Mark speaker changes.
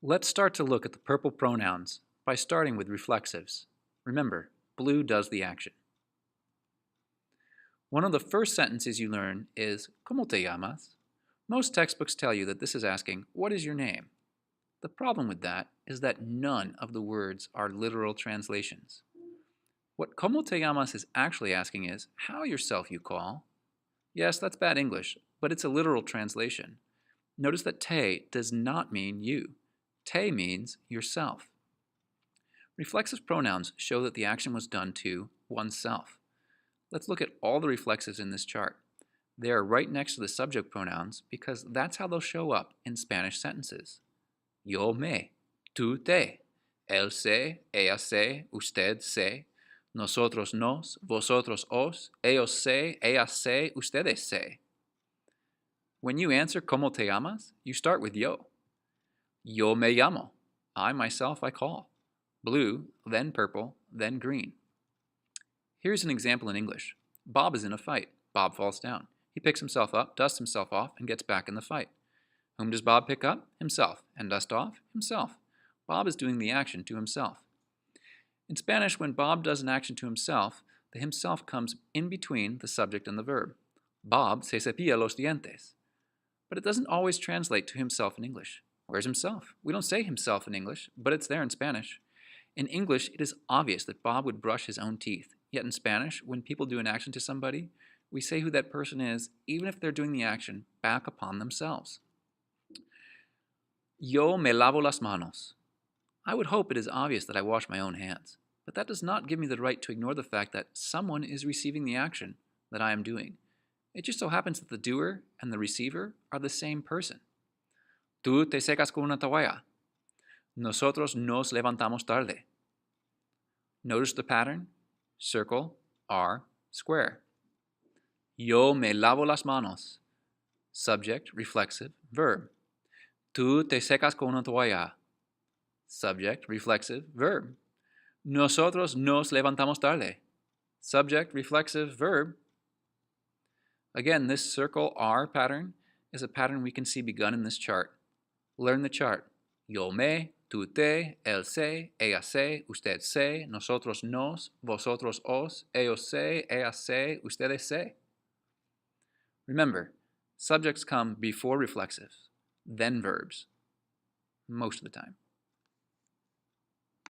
Speaker 1: Let's start to look at the purple pronouns by starting with reflexives. Remember, blue does the action. One of the first sentences you learn is ¿Cómo te llamas? Most textbooks tell you that this is asking, what is your name? The problem with that is that none of the words are literal translations. What ¿Cómo te llamas? Is actually asking is, how yourself you call? Yes, that's bad English, but it's a literal translation. Notice that te does not mean you. Te means yourself. Reflexive pronouns show that the action was done to oneself. Let's look at all the reflexives in this chart. They are right next to the subject pronouns because that's how they'll show up in Spanish sentences. Yo me, tú te, él se, ella se, usted se, nosotros nos, vosotros os, ellos se, ellas se, ustedes se. When you answer ¿Cómo te llamas?, you start with yo. Yo me llamo. I myself I call. Blue, then purple, then green. Here's an example in English. Bob is in a fight. Bob falls down. He picks himself up, dusts himself off, and gets back in the fight. Whom does Bob pick up? Himself. And dust off? Himself. Bob is doing the action to himself. In Spanish, when Bob does an action to himself, the himself comes in between the subject and the verb. Bob se cepilla los dientes. But it doesn't always translate to himself in English. Where's himself? We don't say himself in English, but it's there in Spanish. In English, it is obvious that Bob would brush his own teeth. Yet in Spanish, when people do an action to somebody, we say who that person is, even if they're doing the action back upon themselves. Yo me lavo las manos. I would hope it is obvious that I wash my own hands, but that does not give me the right to ignore the fact that someone is receiving the action that I am doing. It just so happens that the doer and the receiver are the same person. Tú te secas con una toalla. Nosotros nos levantamos tarde. Notice the pattern? Circle, R, square. Yo me lavo las manos. Subject, reflexive, verb. Tú te secas con una toalla. Subject, reflexive, verb. Nosotros nos levantamos tarde. Subject, reflexive, verb. Again, this circle R pattern is a pattern we can see begun in this chart. Learn the chart. Yo me, tú te, él se, ella se, usted se, nosotros nos, vosotros os, ellos se, ellas se, ustedes se. Remember, subjects come before reflexives, then verbs, most of the time.